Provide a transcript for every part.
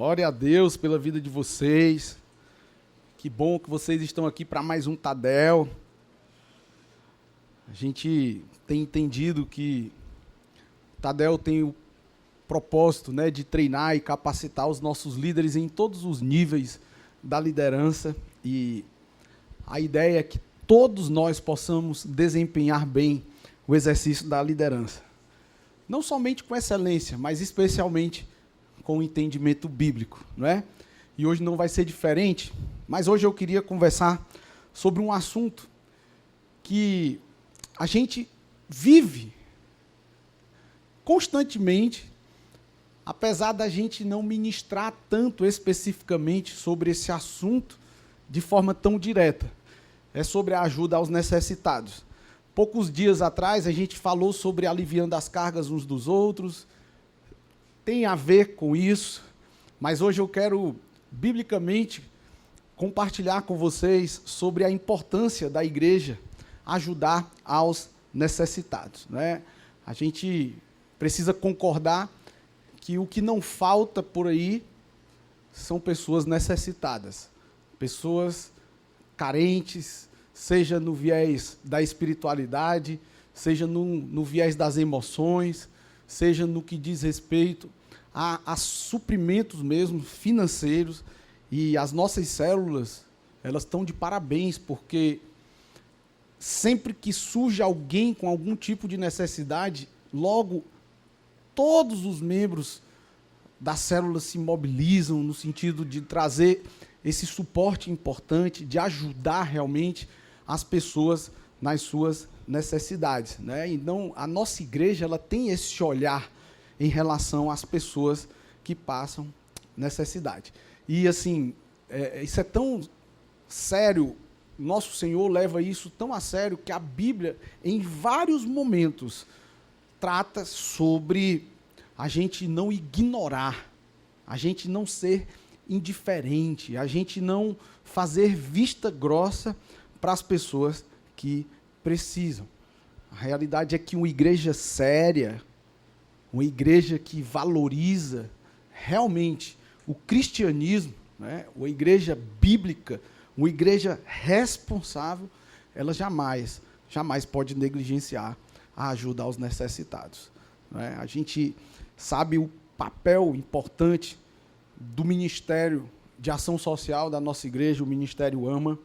Glória a Deus pela vida de vocês. Que bom que vocês estão aqui para mais um Tadel. A gente tem entendido que o Tadel tem o propósito, né, de treinar e capacitar os nossos líderes em todos os níveis da liderança. E a ideia é que todos nós possamos desempenhar bem o exercício da liderança. Não somente com excelência, mas especialmente com o entendimento bíblico, não é? E hoje não vai ser diferente, mas hoje eu queria conversar sobre um assunto que a gente vive constantemente, apesar da gente não ministrar tanto especificamente sobre esse assunto de forma tão direta. É sobre a ajuda aos necessitados. Poucos dias atrás a gente falou sobre aliviando as cargas uns dos outros, tem a ver com isso, mas hoje eu quero, biblicamente, compartilhar com vocês sobre a importância da igreja ajudar aos necessitados, né? A gente precisa concordar que o que não falta por aí são pessoas necessitadas, pessoas carentes, seja no viés da espiritualidade, seja no viés das emoções, seja no que diz respeito a suprimentos mesmo financeiros. E as nossas células, elas estão de parabéns, porque sempre que surge alguém com algum tipo de necessidade, logo todos os membros das células se mobilizam no sentido de trazer esse suporte importante, de ajudar realmente as pessoas nas suas necessidades, né? Então, a nossa igreja, ela tem esse olhar em relação às pessoas que passam necessidade. E, assim, isso é tão sério, nosso Senhor leva isso tão a sério, que a Bíblia, em vários momentos, trata sobre a gente não ignorar, a gente não ser indiferente, a gente não fazer vista grossa para as pessoas que precisam. A realidade é que uma igreja séria, uma igreja que valoriza realmente o cristianismo, né, uma igreja bíblica, uma igreja responsável, ela jamais pode negligenciar a ajuda aos necessitados, né? A gente sabe o papel importante do Ministério de Ação Social da nossa igreja, o Ministério AMA,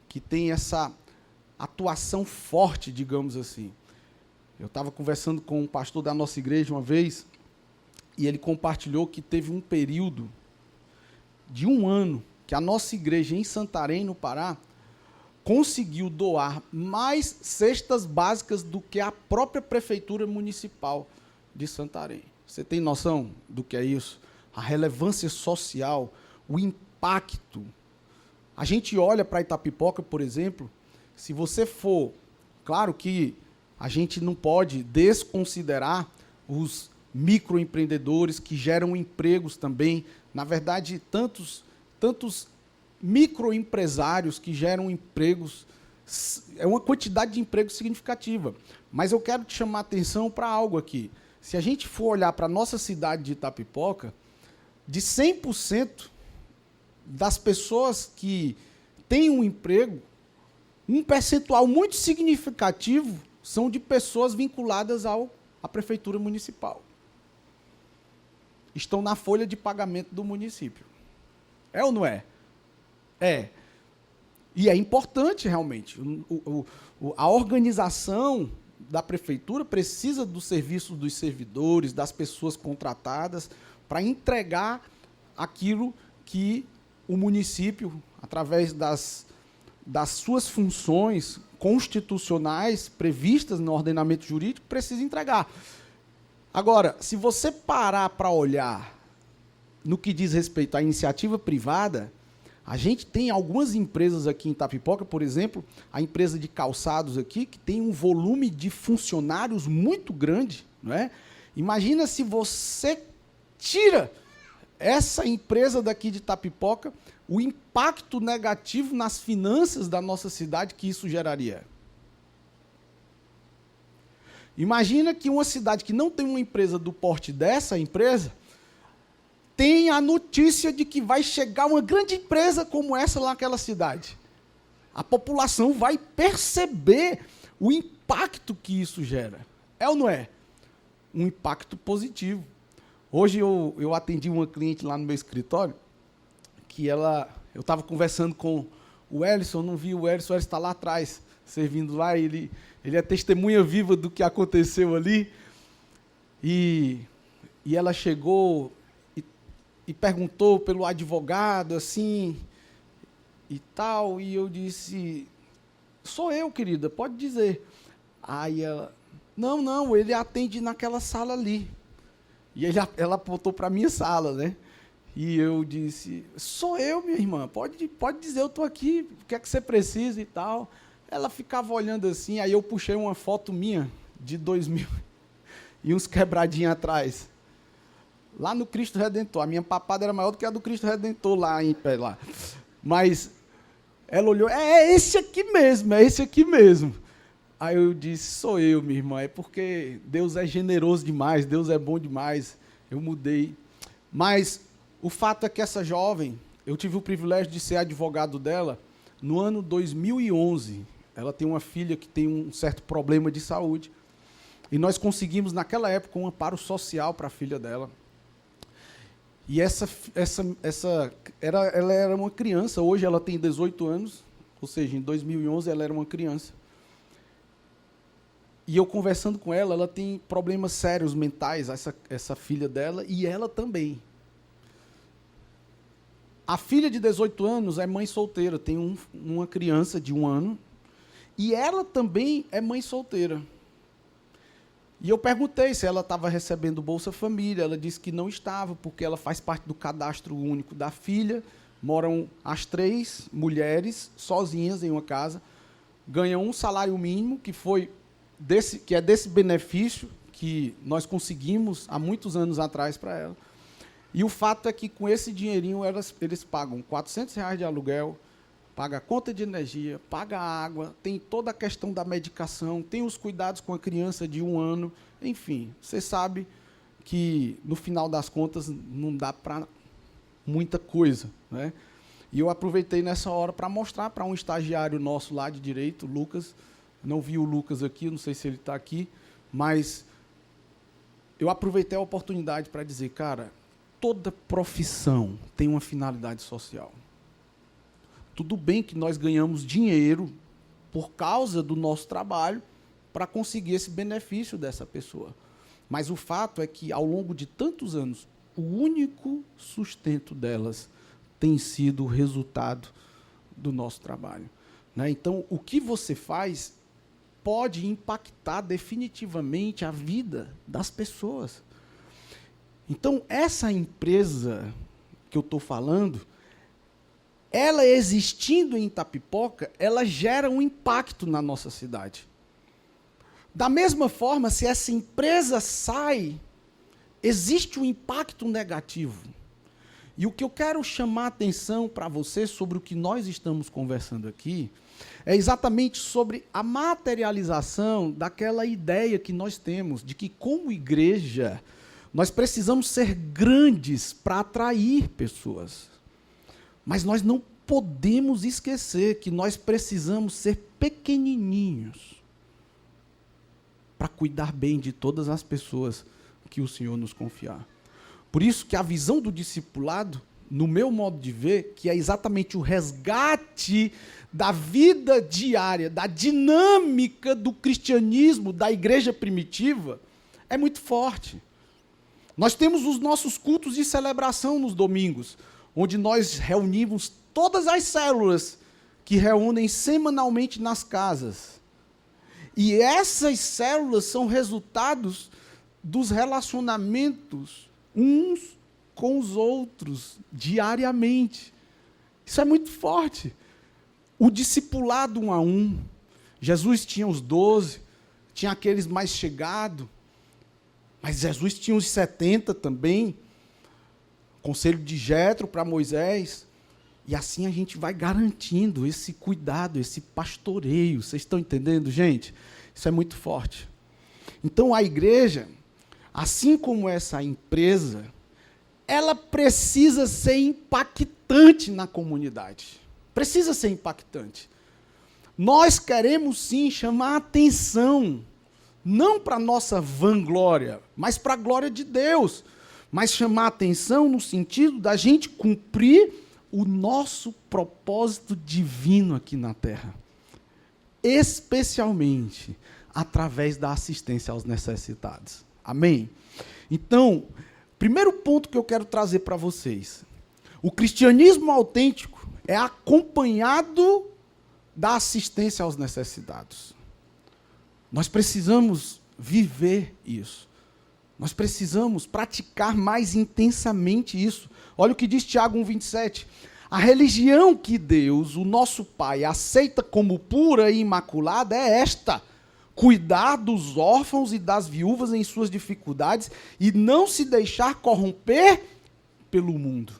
que tem essa atuação forte, digamos assim. Eu estava conversando com um pastor da nossa igreja uma vez, e ele compartilhou que teve um período de 1 ano que a nossa igreja em Santarém, no Pará, conseguiu doar mais cestas básicas do que a própria Prefeitura Municipal de Santarém. Você tem noção do que é isso? A relevância social, o impacto. A gente olha para Itapipoca, por exemplo, se você for... Claro que a gente não pode desconsiderar os microempreendedores que geram empregos também. Na verdade, tantos microempresários que geram empregos, é uma quantidade de empregos significativa. Mas eu quero te chamar a atenção para algo aqui. Se a gente for olhar para a nossa cidade de Itapipoca, de 100% das pessoas que têm um emprego, um percentual muito significativo são de pessoas vinculadas à Prefeitura Municipal. Estão na folha de pagamento do município. É ou não é? É. E é importante, realmente. A organização da prefeitura precisa dos serviços dos servidores, das pessoas contratadas, para entregar aquilo que o município, através das suas funções constitucionais previstas no ordenamento jurídico, precisa entregar. Agora, se você parar para olhar no que diz respeito à iniciativa privada, a gente tem algumas empresas aqui em Itapipoca, por exemplo, a empresa de calçados aqui, que tem um volume de funcionários muito grande, não é? Imagina se você tira essa empresa daqui de Itapipoca, o impacto negativo nas finanças da nossa cidade que isso geraria. Imagina que uma cidade que não tem uma empresa do porte dessa empresa tem a notícia de que vai chegar uma grande empresa como essa lá naquela cidade. A população vai perceber o impacto que isso gera. É ou não é? Um impacto positivo. Hoje eu atendi uma cliente lá no meu escritório, que eu estava conversando com o Ellison, não vi o Ellison está lá atrás, servindo lá, ele é testemunha viva do que aconteceu ali. E ela chegou e perguntou pelo advogado, assim, e tal, e eu disse, sou eu, querida, pode dizer. Aí ela, não, ele atende naquela sala ali. E ela apontou para a minha sala, né? E eu disse, sou eu, minha irmã, pode dizer, eu estou aqui, o que é que você precisa e tal. Ela ficava olhando assim, aí eu puxei uma foto minha de 2000 e uns quebradinhos atrás. Lá no Cristo Redentor, a minha papada era maior do que a do Cristo Redentor lá em pé lá. Mas ela olhou, é esse aqui mesmo, é esse aqui mesmo. Aí eu disse, sou eu, minha irmã, é porque Deus é generoso demais, Deus é bom demais, eu mudei. Mas o fato é que essa jovem, eu tive o privilégio de ser advogado dela no ano 2011. Ela tem uma filha que tem um certo problema de saúde. E nós conseguimos, naquela época, um amparo social para a filha dela. E ela era uma criança, hoje ela tem 18 anos, ou seja, em 2011 ela era uma criança. E eu conversando com ela, ela tem problemas sérios mentais, essa filha dela, e ela também. A filha de 18 anos é mãe solteira, tem uma criança de 1 ano, e ela também é mãe solteira. E eu perguntei se ela estava recebendo Bolsa Família, ela disse que não estava, porque ela faz parte do cadastro único da filha, moram as 3 mulheres sozinhas em uma casa, ganham um salário mínimo, que é desse benefício que nós conseguimos há muitos anos atrás para ela. E o fato é que com esse dinheirinho eles pagam R$400 de aluguel, paga a conta de energia, paga a água, tem toda a questão da medicação, tem os cuidados com a criança de 1 ano, enfim, você sabe que, no final das contas, não dá para muita coisa, né? E eu aproveitei nessa hora para mostrar para um estagiário nosso lá de direito, o Lucas, não vi o Lucas aqui, não sei se ele está aqui, mas eu aproveitei a oportunidade para dizer, cara, toda profissão tem uma finalidade social. Tudo bem que nós ganhamos dinheiro por causa do nosso trabalho para conseguir esse benefício dessa pessoa. Mas o fato é que, ao longo de tantos anos, o único sustento delas tem sido o resultado do nosso trabalho, né? Então, o que você faz pode impactar definitivamente a vida das pessoas. Então, essa empresa que eu estou falando, ela existindo em Itapipoca, ela gera um impacto na nossa cidade. Da mesma forma, se essa empresa sai, existe um impacto negativo. E o que eu quero chamar a atenção para você sobre o que nós estamos conversando aqui, é exatamente sobre a materialização daquela ideia que nós temos, de que, como igreja, nós precisamos ser grandes para atrair pessoas. Mas nós não podemos esquecer que nós precisamos ser pequenininhos para cuidar bem de todas as pessoas que o Senhor nos confiar. Por isso que a visão do discipulado, no meu modo de ver, que é exatamente o resgate da vida diária, da dinâmica do cristianismo, da igreja primitiva, é muito forte. Nós temos os nossos cultos de celebração nos domingos, onde nós reunimos todas as células que reúnem semanalmente nas casas. E essas células são resultados dos relacionamentos uns com os outros, diariamente. Isso é muito forte. O discipulado 1 a 1. Jesus tinha os 12, tinha aqueles mais chegados, mas Jesus tinha os 70 também, conselho de Jetro para Moisés, e assim a gente vai garantindo esse cuidado, esse pastoreio. Vocês estão entendendo, gente? Isso é muito forte. Então, a igreja, assim como essa empresa, ela precisa ser impactante na comunidade. Precisa ser impactante. Nós queremos sim chamar a atenção, não para a nossa vanglória, mas para a glória de Deus. Mas chamar a atenção no sentido da gente cumprir o nosso propósito divino aqui na Terra. Especialmente através da assistência aos necessitados. Amém? Então, primeiro ponto que eu quero trazer para vocês. O cristianismo autêntico é acompanhado da assistência aos necessitados. Nós precisamos viver isso. Nós precisamos praticar mais intensamente isso. Olha o que diz Tiago 1,27. A religião que Deus, o nosso Pai, aceita como pura e imaculada é esta: cuidar dos órfãos e das viúvas em suas dificuldades e não se deixar corromper pelo mundo.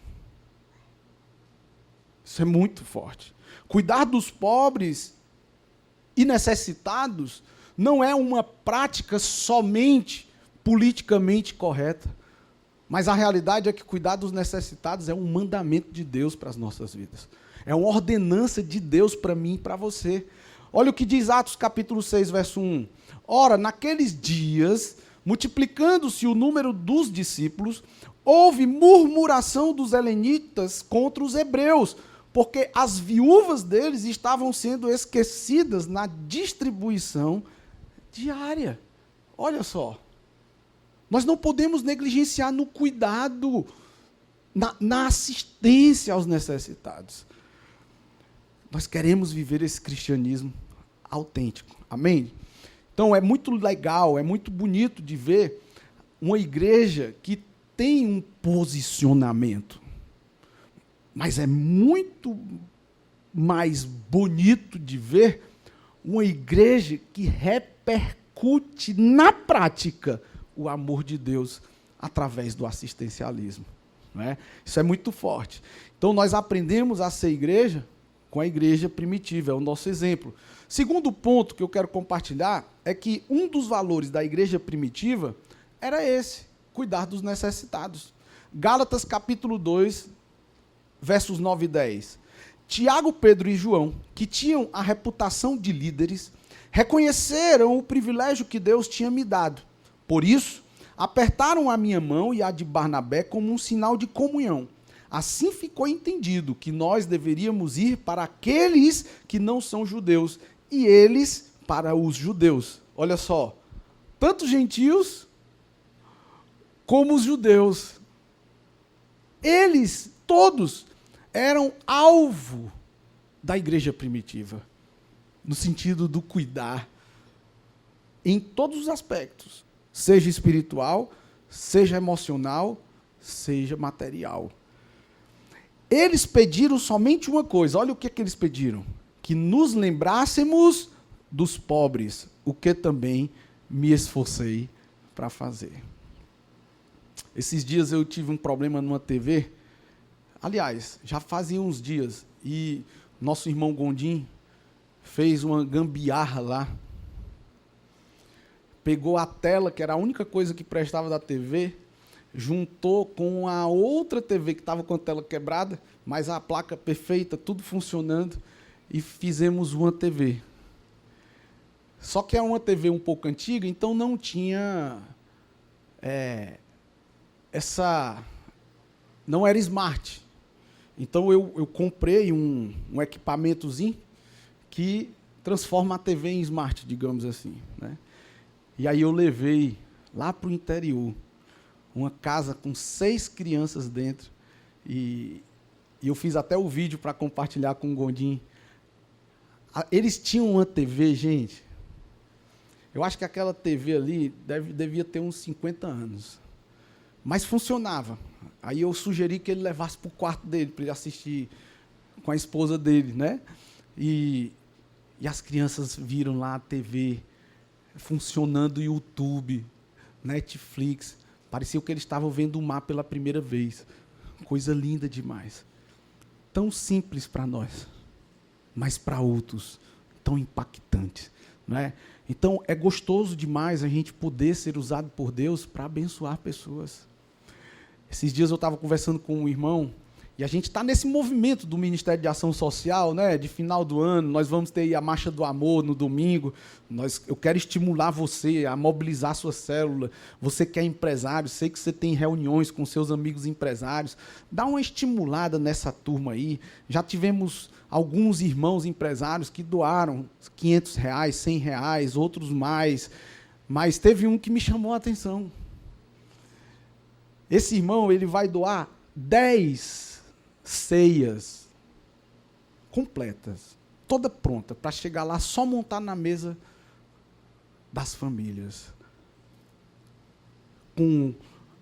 Isso é muito forte. Cuidar dos pobres e necessitados não é uma prática somente politicamente correta, mas a realidade é que cuidar dos necessitados é um mandamento de Deus para as nossas vidas. É uma ordenança de Deus para mim e para você. Olha o que diz Atos capítulo 6, verso 1. Ora, naqueles dias, multiplicando-se o número dos discípulos, houve murmuração dos helenitas contra os hebreus, porque as viúvas deles estavam sendo esquecidas na distribuição diária. Olha só. Nós não podemos negligenciar no cuidado, na assistência aos necessitados. Nós queremos viver esse cristianismo autêntico. Amém? Então, é muito legal, é muito bonito de ver uma igreja que tem um posicionamento. Mas é muito mais bonito de ver uma igreja que repercute na prática o amor de Deus através do assistencialismo. Não é? Isso é muito forte. Então, nós aprendemos a ser igreja com a igreja primitiva, é o nosso exemplo. Segundo ponto que eu quero compartilhar é que um dos valores da igreja primitiva era esse: cuidar dos necessitados. Gálatas capítulo 2, versos 9 e 10. Tiago, Pedro e João, que tinham a reputação de líderes, reconheceram o privilégio que Deus tinha me dado. Por isso, apertaram a minha mão e a de Barnabé como um sinal de comunhão. Assim ficou entendido que nós deveríamos ir para aqueles que não são judeus e eles para os judeus. Olha só, tanto os gentios como os judeus. Eles todos eram alvo da igreja primitiva, no sentido do cuidar, em todos os aspectos, seja espiritual, seja emocional, seja material. Eles pediram somente uma coisa, olha o que eles pediram: que nos lembrássemos dos pobres, o que também me esforcei para fazer. Esses dias eu tive um problema numa TV, aliás, já fazia uns dias, e nosso irmão Gondim fez uma gambiarra lá, pegou a tela, que era a única coisa que prestava da TV, juntou com a outra TV que estava com a tela quebrada, mas a placa perfeita, tudo funcionando, e fizemos uma TV. Só que é uma TV um pouco antiga, então não tinha não era smart. Então eu comprei um equipamentozinho que transforma a TV em smart, digamos assim, né? E aí eu levei lá para o interior, uma casa com 6 crianças dentro, e eu fiz até o vídeo para compartilhar com o Gondim. Eles tinham uma TV, gente, eu acho que aquela TV ali devia ter uns 50 anos, mas funcionava. Aí eu sugeri que ele levasse para o quarto dele, para ele assistir com a esposa dele, né? E as crianças viram lá a TV, funcionando, YouTube, Netflix. Parecia que eles estavam vendo o mar pela primeira vez. Coisa linda demais. Tão simples para nós, mas para outros tão impactante, não é? Então é gostoso demais a gente poder ser usado por Deus para abençoar pessoas. Esses dias eu estava conversando com um irmão, e a gente está nesse movimento do Ministério de Ação Social, né? De final do ano, nós vamos ter aí a Marcha do Amor no domingo. Eu quero estimular você a mobilizar a sua célula. Você que é empresário, sei que você tem reuniões com seus amigos empresários. Dá uma estimulada nessa turma aí. Já tivemos alguns irmãos empresários que doaram R$ 500, R$ 100, outros mais. Mas teve um que me chamou a atenção. Esse irmão, ele vai doar 10 ceias completas, toda pronta, para chegar lá, só montar na mesa das famílias. Com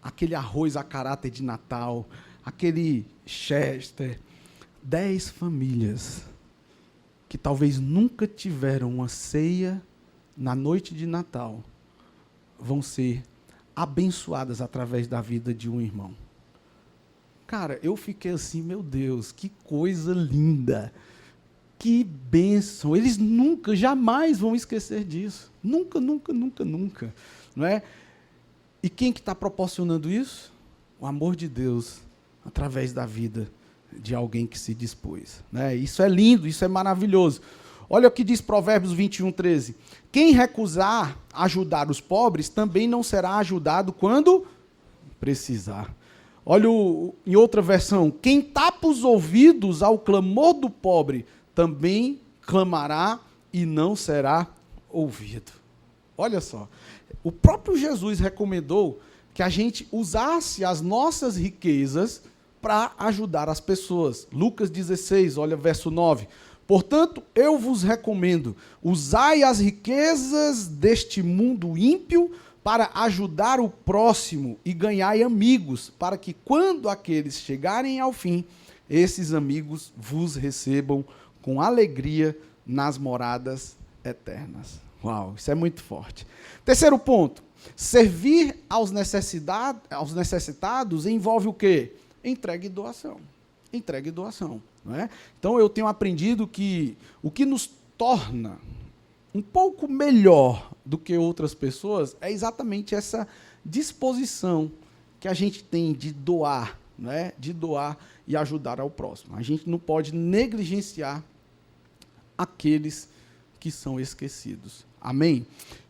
aquele arroz a caráter de Natal, aquele Chester. 10 famílias que talvez nunca tiveram uma ceia na noite de Natal vão ser abençoadas através da vida de um irmão. Cara, eu fiquei assim, meu Deus, que coisa linda, que bênção. Eles nunca, jamais vão esquecer disso. Nunca, nunca, nunca, nunca. Não é? E quem que está proporcionando isso? O amor de Deus, através da vida de alguém que se dispôs. Né? Isso é lindo, isso é maravilhoso. Olha o que diz Provérbios 21:13. Quem recusar ajudar os pobres, também não será ajudado quando precisar. Olha em outra versão, quem tapa os ouvidos ao clamor do pobre, também clamará e não será ouvido. Olha só, o próprio Jesus recomendou que a gente usasse as nossas riquezas para ajudar as pessoas. Lucas 16, olha verso 9. Portanto, eu vos recomendo, usai as riquezas deste mundo ímpio para ajudar o próximo e ganhai amigos, para que quando aqueles chegarem ao fim, esses amigos vos recebam com alegria nas moradas eternas. Uau, isso é muito forte. Terceiro ponto, servir aos necessitados envolve o quê? Entrega e doação. Entrega e doação. Não é? Então, eu tenho aprendido que o que nos torna um pouco melhor do que outras pessoas é exatamente essa disposição que a gente tem de doar, né? De doar e ajudar ao próximo. A gente não pode negligenciar aqueles que são esquecidos. Amém?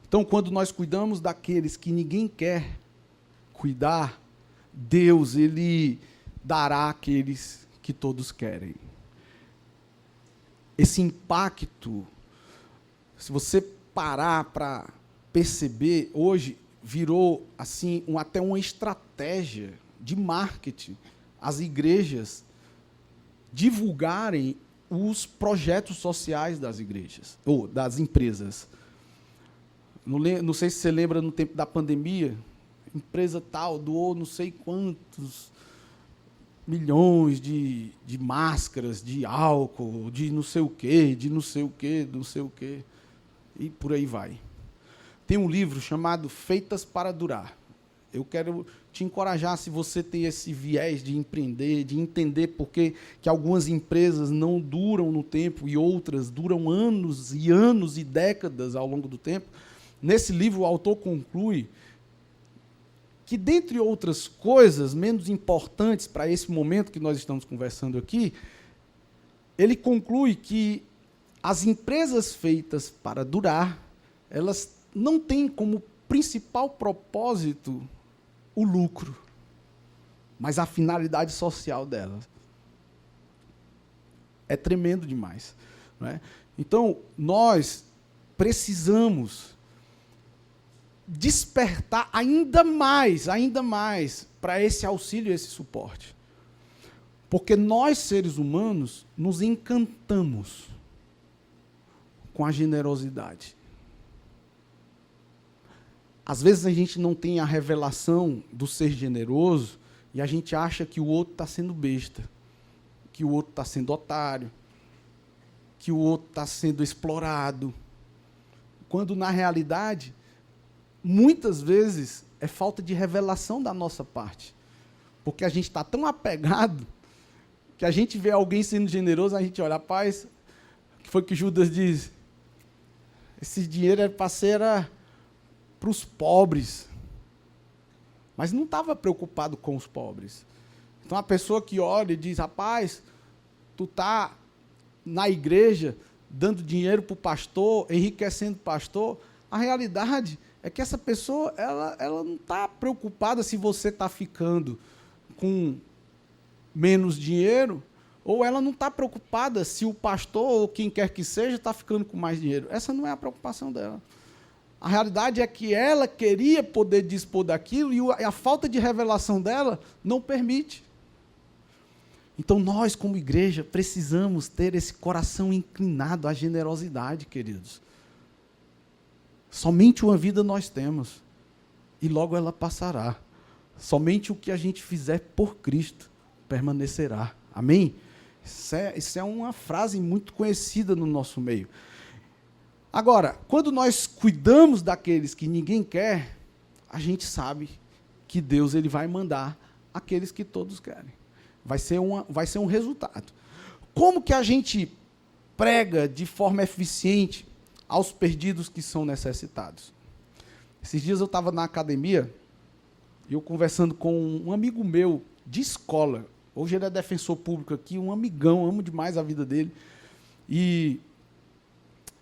Então, quando nós cuidamos daqueles que ninguém quer cuidar, Deus, Ele dará àqueles que todos querem. Esse impacto, se você parar para perceber, hoje virou assim até uma estratégia de marketing, as igrejas divulgarem os projetos sociais das igrejas, ou das empresas. Não sei se você lembra, no tempo da pandemia, empresa tal doou não sei quantos milhões de máscaras, de álcool, de não sei o quê, de não sei o quê, não sei o quê, e por aí vai. Tem um livro chamado Feitas para Durar. Eu quero te encorajar, se você tem esse viés de empreender, de entender por que algumas empresas não duram no tempo e outras duram anos e décadas ao longo do tempo. Nesse livro, o autor conclui que, dentre outras coisas menos importantes para esse momento que nós estamos conversando aqui, ele conclui que as empresas feitas para durar, elas não têm como principal propósito o lucro, mas a finalidade social delas. É tremendo demais. Não é? Então, nós precisamos despertar ainda mais para esse auxílio, esse suporte. Porque nós, seres humanos, nos encantamos com a generosidade. Às vezes a gente não tem a revelação do ser generoso e a gente acha que o outro está sendo besta, que o outro está sendo otário, que o outro está sendo explorado. Quando, na realidade, muitas vezes é falta de revelação da nossa parte. Porque a gente está tão apegado que a gente vê alguém sendo generoso, a gente olha, rapaz, o que foi que Judas diz? Esse dinheiro era para os pobres. mas não estava preocupado com os pobres. Então, a pessoa que olha e diz, rapaz, tu está na igreja dando dinheiro para o pastor, enriquecendo o pastor, a realidade é que essa pessoa ela não está preocupada se você está ficando com menos dinheiro, ou ela não está preocupada se o pastor ou quem quer que seja está ficando com mais dinheiro. Essa não é a preocupação dela. A realidade é que ela queria poder dispor daquilo e a falta de revelação dela não permite. Então, nós, como igreja, precisamos ter esse coração inclinado à generosidade, queridos. Somente uma vida nós temos, e logo ela passará. Somente o que a gente fizer por Cristo permanecerá. Amém? Isso é uma frase muito conhecida no nosso meio. Agora, quando nós cuidamos daqueles que ninguém quer, a gente sabe que Deus ele vai mandar aqueles que todos querem. Vai ser um resultado. Como que a gente prega de forma eficiente aos perdidos que são necessitados? Esses dias eu estava na academia e eu conversando com um amigo meu de escola. Hoje ele é defensor público aqui, um amigão, amo demais a vida dele. E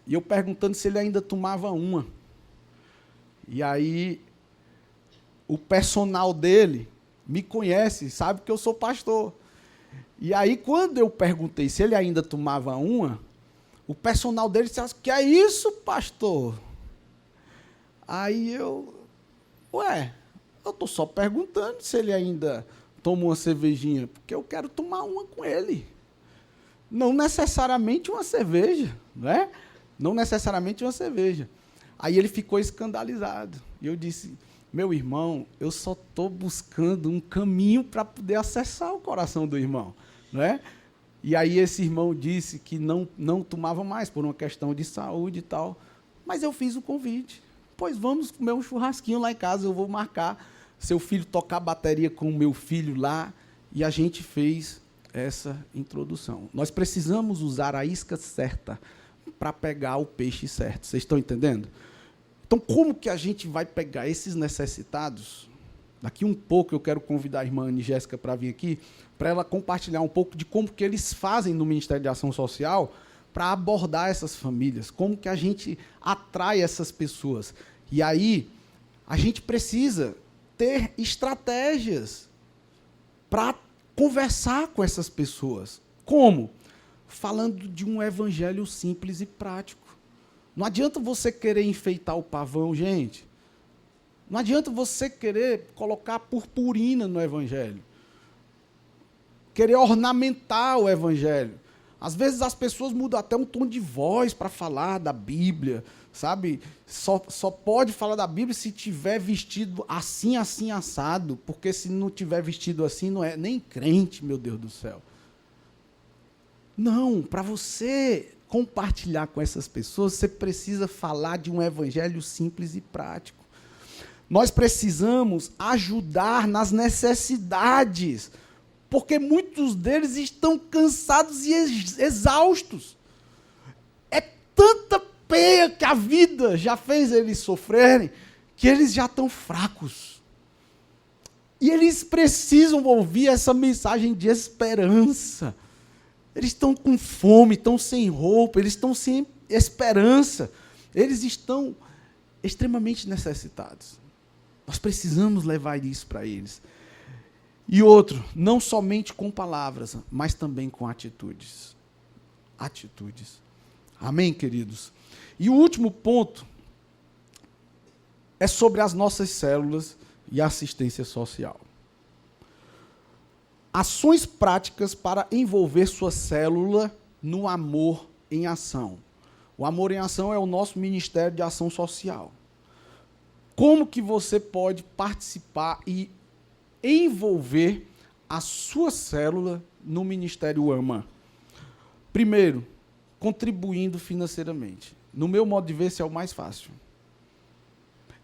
eu perguntando se ele ainda tomava uma. E aí o personal dele me conhece, sabe que eu sou pastor. E aí, quando eu perguntei se ele ainda tomava uma, o personal dele disse, que é isso, pastor? Aí eu estou só perguntando se ele ainda toma uma cervejinha, porque eu quero tomar uma com ele. Não necessariamente uma cerveja, né? Não necessariamente uma cerveja. Aí ele ficou escandalizado. E eu disse, meu irmão, eu só estou buscando um caminho para poder acessar o coração do irmão, não é? E aí esse irmão disse que não tomava mais, por uma questão de saúde e tal. Mas eu fiz o convite. Pois vamos comer um churrasquinho lá em casa, eu vou marcar seu filho tocar bateria com o meu filho lá. E a gente fez essa introdução. Nós precisamos usar a isca certa para pegar o peixe certo. Vocês estão entendendo? Então, como que a gente vai pegar esses necessitados? Daqui um pouco eu quero convidar a irmã Anne Jéssica para vir aqui, para ela compartilhar um pouco de como que eles fazem no Ministério de Ação Social para abordar essas famílias, como que a gente atrai essas pessoas. E aí, a gente precisa ter estratégias para conversar com essas pessoas. Como? Falando de um evangelho simples e prático. Não adianta você querer enfeitar o pavão, gente. Não adianta você querer colocar purpurina no evangelho. Querer ornamentar o evangelho. Às vezes as pessoas mudam até um tom de voz para falar da Bíblia, sabe? Só pode falar da Bíblia se tiver vestido assim, assim, assado, porque se não tiver vestido assim, não é nem crente, meu Deus do céu. Não, para você compartilhar com essas pessoas, você precisa falar de um evangelho simples e prático. Nós precisamos ajudar nas necessidades, porque muitos deles estão cansados e exaustos. É tanta peia que a vida já fez eles sofrerem, que eles já estão fracos. E eles precisam ouvir essa mensagem de esperança. Eles estão com fome, estão sem roupa, eles estão sem esperança. Eles estão extremamente necessitados. Nós precisamos levar isso para eles. E outro, não somente com palavras, mas também com atitudes. Atitudes. Amém, queridos? E o último ponto é sobre as nossas células e assistência social. Ações práticas para envolver sua célula no amor em ação. O Amor em Ação é o nosso Ministério de Ação Social. Como que você pode participar e envolver a sua célula no Ministério AMA? Primeiro, contribuindo financeiramente. No meu modo de ver, esse é o mais fácil.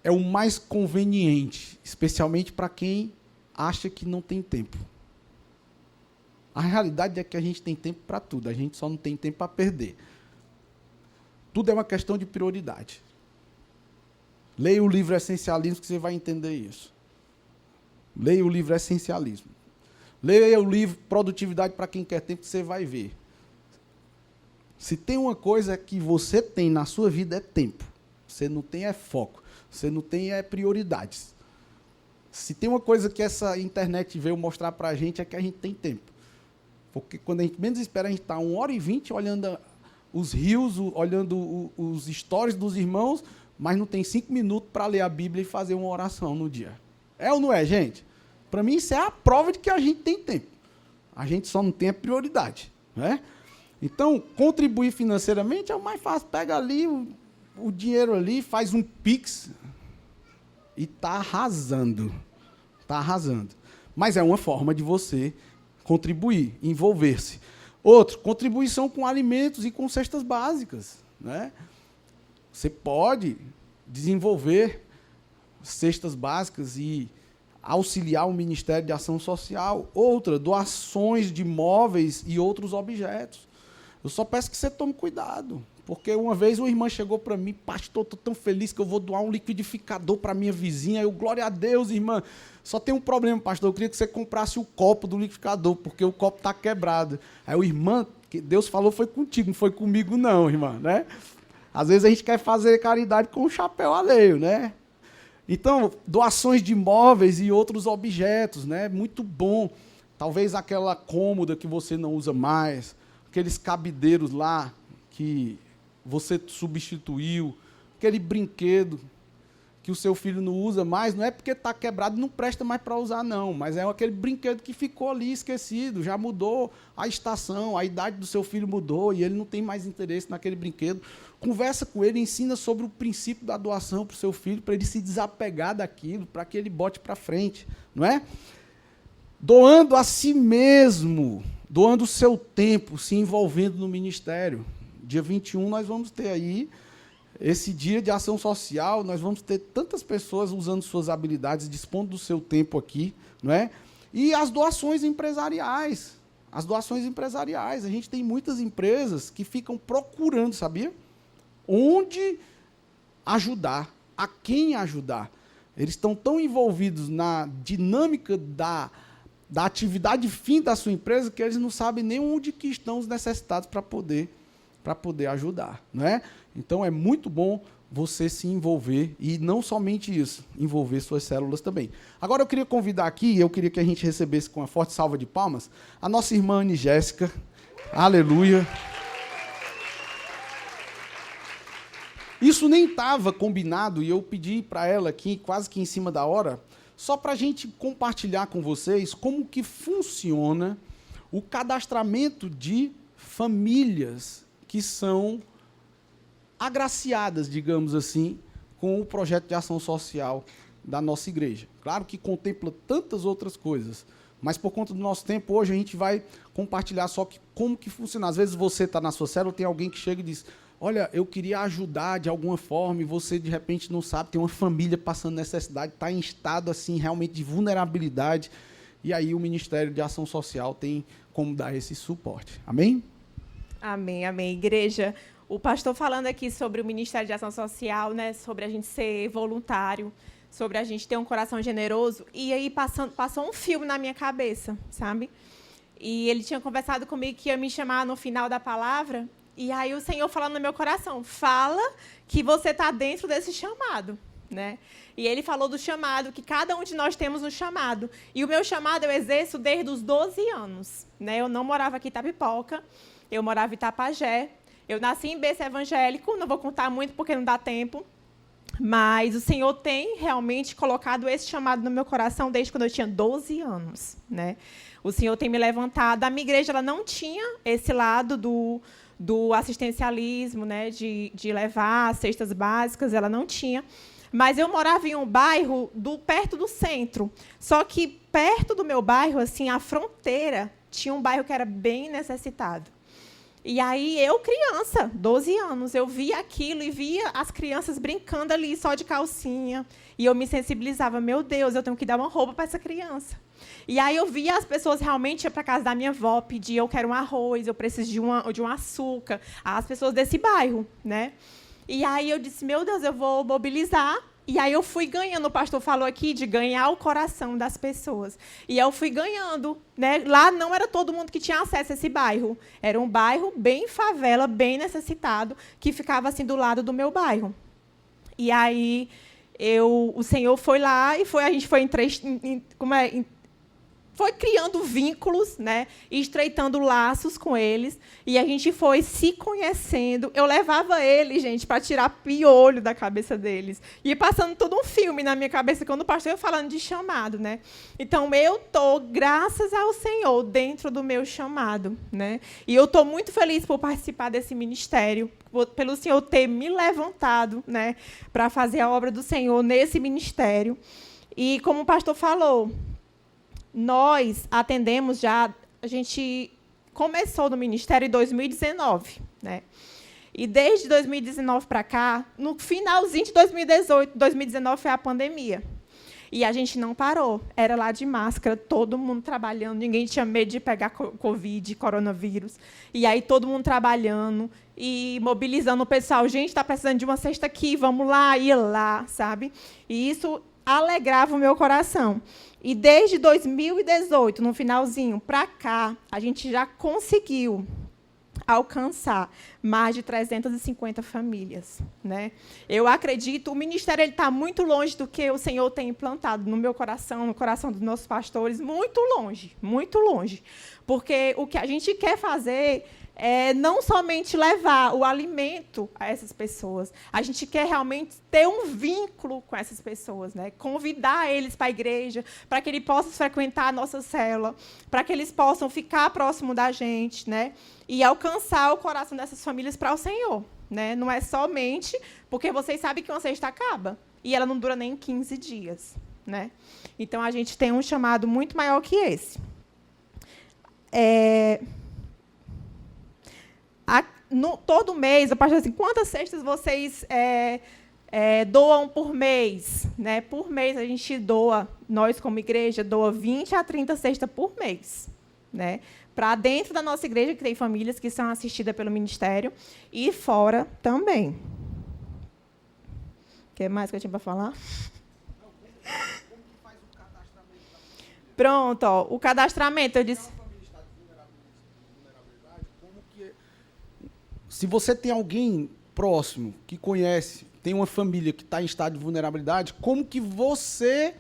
É o mais conveniente, especialmente para quem acha que não tem tempo. A realidade é que a gente tem tempo para tudo, a gente só não tem tempo para perder. Tudo é uma questão de prioridade. Leia o livro Essencialismo que você vai entender isso. Leia o livro Essencialismo. Leia o livro Produtividade para quem quer tempo, que você vai ver. Se tem uma coisa que você tem na sua vida é tempo. Você não tem é foco. Você não tem é prioridades. Se tem uma coisa que essa internet veio mostrar para a gente é que a gente tem tempo. Porque quando a gente menos espera, a gente está 1h20 olhando os reels, olhando os stories dos irmãos, mas não tem 5 minutos para ler a Bíblia e fazer uma oração no dia. É ou não é, gente? Para mim, isso é a prova de que a gente tem tempo. A gente só não tem a prioridade. Né? Então, contribuir financeiramente é o mais fácil. Pega ali o dinheiro ali, faz um Pix e está arrasando. Está arrasando. Mas é uma forma de você contribuir, envolver-se. Outro, contribuição com alimentos e com cestas básicas. Né? Você pode desenvolver cestas básicas e auxiliar o Ministério de Ação Social. Outra, doações de móveis e outros objetos. Eu só peço que você tome cuidado, porque uma vez uma irmã chegou para mim: pastor, estou tão feliz que eu vou doar um liquidificador para minha vizinha. Eu, glória a Deus, irmã. Só tem um problema, pastor, eu queria que você comprasse o copo do liquidificador, porque o copo está quebrado. Aí o irmã, que Deus falou foi contigo, não foi comigo não, irmã. Né? Às vezes a gente quer fazer caridade com o chapéu alheio, né? Então, doações de móveis e outros objetos, né? Muito bom. Talvez aquela cômoda que você não usa mais, aqueles cabideiros lá que você substituiu, aquele brinquedo que o seu filho não usa mais, não é porque está quebrado e não presta mais para usar, não, mas é aquele brinquedo que ficou ali esquecido, já mudou a estação, a idade do seu filho mudou e ele não tem mais interesse naquele brinquedo. Conversa com ele, ensina sobre o princípio da doação para o seu filho, para ele se desapegar daquilo, para que ele bote para frente, não é? Doando a si mesmo, doando o seu tempo, se envolvendo no ministério. Dia 21 nós vamos ter aí esse dia de ação social, nós vamos ter tantas pessoas usando suas habilidades, dispondo do seu tempo aqui, não é? E as doações empresariais. As doações empresariais. A gente tem muitas empresas que ficam procurando, sabia? Onde ajudar, a quem ajudar. Eles estão tão envolvidos na dinâmica da atividade fim da sua empresa que eles não sabem nem onde que estão os necessitados para poder ajudar. Não é? Então, é muito bom você se envolver, e não somente isso, envolver suas células também. Agora, eu queria convidar aqui, eu queria que a gente recebesse com uma forte salva de palmas, a nossa irmã Anne Jéssica. Aleluia. Isso nem estava combinado, e eu pedi para ela aqui, quase que em cima da hora, só para a gente compartilhar com vocês como que funciona o cadastramento de famílias que são agraciadas, digamos assim, com o projeto de ação social da nossa igreja. Claro que contempla tantas outras coisas, mas por conta do nosso tempo, hoje a gente vai compartilhar só que como que funciona. Às vezes você está na sua célula, tem alguém que chega e diz: olha, eu queria ajudar de alguma forma, e você de repente não sabe, tem uma família passando necessidade, está em estado assim realmente de vulnerabilidade, e aí o Ministério de Ação Social tem como dar esse suporte. Amém? Amém, amém. Igreja, o pastor falando aqui sobre o Ministério de Ação Social, né, sobre a gente ser voluntário, sobre a gente ter um coração generoso, e aí passou um filme na minha cabeça, sabe? E ele tinha conversado comigo que ia me chamar no final da palavra, e aí o Senhor falando no meu coração: fala que você está dentro desse chamado, né? E ele falou do chamado, que cada um de nós temos um chamado. E o meu chamado eu exerço desde os 12 anos, né? Eu não morava aqui em Itapipoca, eu morava em Itapajé. Eu nasci em berço evangélico, não vou contar muito porque não dá tempo, mas o Senhor tem realmente colocado esse chamado no meu coração desde quando eu tinha 12 anos, né? O Senhor tem me levantado. A minha igreja ela não tinha esse lado do assistencialismo, né, de levar cestas básicas, ela não tinha. Mas eu morava em um bairro perto do centro. Só que perto do meu bairro, assim, a fronteira, tinha um bairro que era bem necessitado. E aí, eu, criança, 12 anos, eu via aquilo e via as crianças brincando ali só de calcinha. E eu me sensibilizava: meu Deus, eu tenho que dar uma roupa para essa criança. E aí eu via as pessoas realmente ir para a casa da minha avó, pedir: eu quero um arroz, eu preciso de um açúcar. As pessoas desse bairro, né? E aí eu disse: meu Deus, eu vou mobilizar E aí eu fui ganhando, o pastor falou aqui de ganhar o coração das pessoas. E eu fui ganhando, né? Lá não era todo mundo que tinha acesso a esse bairro. Era um bairro bem favela, bem necessitado, que ficava assim do lado do meu bairro. E aí o Senhor foi lá e a gente foi foi criando vínculos, né, e estreitando laços com eles, e a gente foi se conhecendo. Eu levava eles, gente, para tirar piolho da cabeça deles. E passando todo um filme na minha cabeça, quando o pastor ia falando de chamado, né? Então, eu estou, graças ao Senhor, dentro do meu chamado, né? E eu estou muito feliz por participar desse ministério, pelo Senhor ter me levantado, né, para fazer a obra do Senhor nesse ministério. E, como o pastor falou, nós atendemos já, a gente começou no ministério em 2019, né? E desde 2019 para cá, no finalzinho de 2018, 2019 foi a pandemia. E a gente não parou. Era lá de máscara, todo mundo trabalhando, ninguém tinha medo de pegar Covid, coronavírus. E aí todo mundo trabalhando e mobilizando o pessoal. Gente, está precisando de uma cesta aqui, vamos lá, ir lá, sabe? E isso alegrava o meu coração. E desde 2018, no finalzinho, para cá, a gente já conseguiu alcançar mais de 350 famílias, né? Eu acredito, o ministério está muito longe do que o Senhor tem implantado no meu coração, no coração dos nossos pastores, muito longe. Porque o que a gente quer fazer é não somente levar o alimento a essas pessoas, a gente quer realmente ter um vínculo com essas pessoas, né? Convidar eles para a igreja, para que eles possam frequentar a nossa célula, para que eles possam ficar próximo da gente, né? E alcançar o coração dessas famílias para o Senhor, né? Não é somente porque vocês sabem que uma cesta acaba e ela não dura nem 15 dias, né? Então, a gente tem um chamado muito maior que esse. Todo mês, eu passo assim, quantas cestas vocês doam por mês? Né? Por mês, a gente doa, nós como igreja, doa 20 a 30 cestas por mês. Né? Para dentro da nossa igreja, que tem famílias que são assistidas pelo ministério, e fora também. O que mais que eu tinha para falar? Como que faz o cadastramento? Pronto, ó, o cadastramento, eu disse... Se você tem alguém próximo que conhece, tem uma família que está em estado de vulnerabilidade, como que você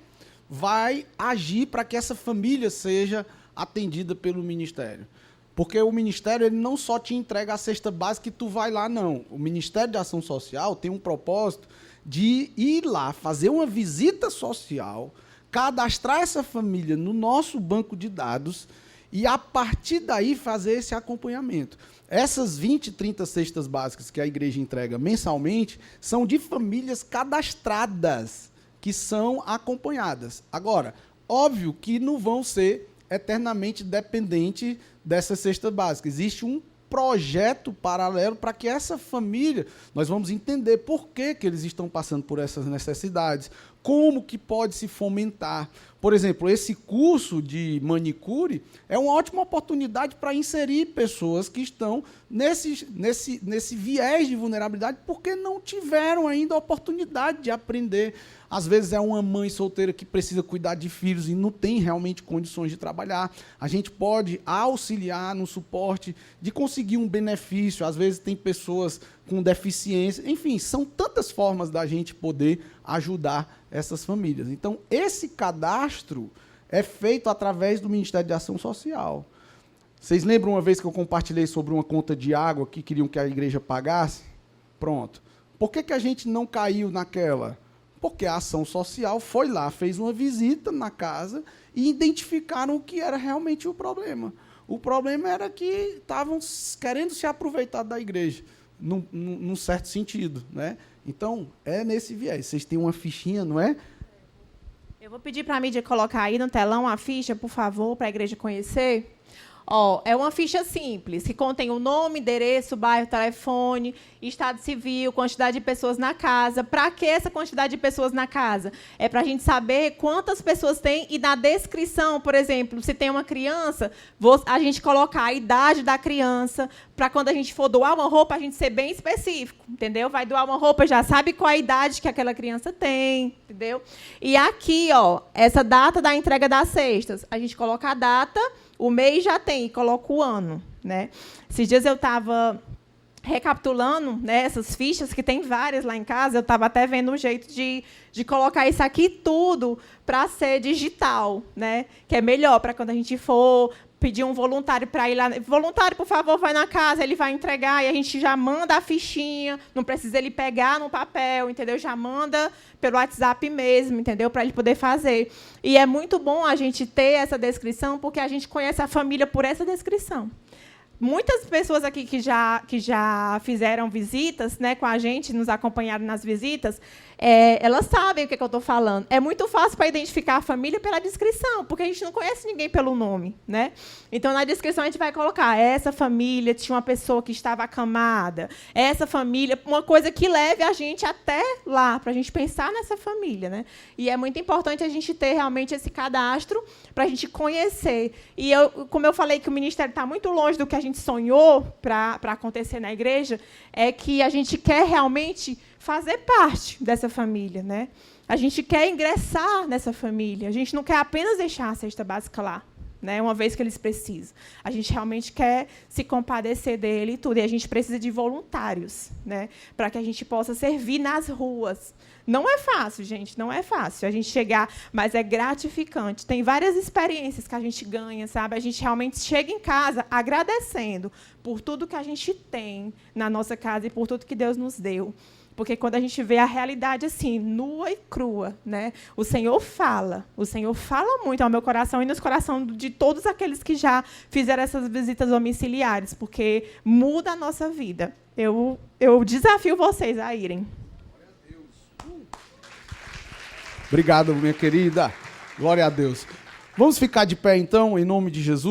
vai agir para que essa família seja atendida pelo ministério? Porque o ministério ele não só te entrega a cesta básica e tu vai lá, não. O Ministério de Ação Social tem um propósito de ir lá, fazer uma visita social, cadastrar essa família no nosso banco de dados e, a partir daí, fazer esse acompanhamento. Essas 20, 30 cestas básicas que a igreja entrega mensalmente são de famílias cadastradas, que são acompanhadas. Agora, óbvio que não vão ser eternamente dependentes dessas cestas básicas. Existe um projeto paralelo para que essa família, nós vamos entender por que eles estão passando por essas necessidades, como que pode se fomentar. Por exemplo, esse curso de manicure é uma ótima oportunidade para inserir pessoas que estão nesse viés de vulnerabilidade porque não tiveram ainda a oportunidade de aprender. Às vezes é uma mãe solteira que precisa cuidar de filhos e não tem realmente condições de trabalhar. A gente pode auxiliar no suporte de conseguir um benefício. Às vezes tem pessoas com deficiência. Enfim, são tantas formas da gente poder ajudar essas famílias. Então, esse cadastro é feito através do Ministério de Ação Social. Vocês lembram uma vez que eu compartilhei sobre uma conta de água que queriam que a igreja pagasse? Pronto. Por que a gente não caiu naquela? Porque a ação social foi lá, fez uma visita na casa e identificaram o que era realmente o problema. O problema era que estavam querendo se aproveitar da igreja, num certo sentido, né? Então, é nesse viés. Vocês têm uma fichinha, não é? Eu vou pedir para a mídia colocar aí no telão a ficha, por favor, para a igreja conhecer. Ó, é uma ficha simples, que contém o nome, endereço, bairro, telefone, estado civil, quantidade de pessoas na casa. Para que essa quantidade de pessoas na casa? É para a gente saber quantas pessoas tem e na descrição, por exemplo, se tem uma criança, a gente colocar a idade da criança, para quando a gente for doar uma roupa, a gente ser bem específico, entendeu? Vai doar uma roupa, já sabe qual a idade que aquela criança tem, entendeu? E aqui, ó, essa data da entrega das cestas, a gente coloca a data, o mês já tem, e coloca o ano, né? Esses dias eu estava recapitulando, né, essas fichas, que tem várias lá em casa, eu estava até vendo um jeito de colocar isso aqui tudo para ser digital, né? Que é melhor para quando a gente for pedir um voluntário para ir lá. Voluntário, por favor, vai na casa, ele vai entregar, e a gente já manda a fichinha, não precisa ele pegar no papel, entendeu? Já manda pelo WhatsApp mesmo, entendeu? Para ele poder fazer. E é muito bom a gente ter essa descrição, porque a gente conhece a família por essa descrição. Muitas pessoas aqui que já fizeram visitas, né, com a gente, nos acompanharam nas visitas, elas sabem o que eu estou falando. É muito fácil para identificar a família pela descrição, porque a gente não conhece ninguém pelo nome, né? Então, na descrição, a gente vai colocar: essa família tinha uma pessoa que estava acamada, essa família, uma coisa que leve a gente até lá, para a gente pensar nessa família, né? E é muito importante a gente ter realmente esse cadastro para a gente conhecer. E, como eu falei que o ministério está muito longe do que a gente sonhou para acontecer na igreja, é que a gente quer realmente fazer parte dessa família, né? A gente quer ingressar nessa família. A gente não quer apenas deixar a cesta básica lá, né, uma vez que eles precisam. A gente realmente quer se compadecer dele e tudo. E a gente precisa de voluntários, né, para que a gente possa servir nas ruas. Não é fácil, gente, não é fácil a gente chegar, mas é gratificante. Tem várias experiências que a gente ganha, sabe? A gente realmente chega em casa agradecendo por tudo que a gente tem na nossa casa e por tudo que Deus nos deu. Porque quando a gente vê a realidade assim, nua e crua, né? O Senhor fala muito ao meu coração e nos corações de todos aqueles que já fizeram essas visitas domiciliares, porque muda a nossa vida. Eu desafio vocês a irem. Obrigado, minha querida. Glória a Deus. Vamos ficar de pé, então, em nome de Jesus.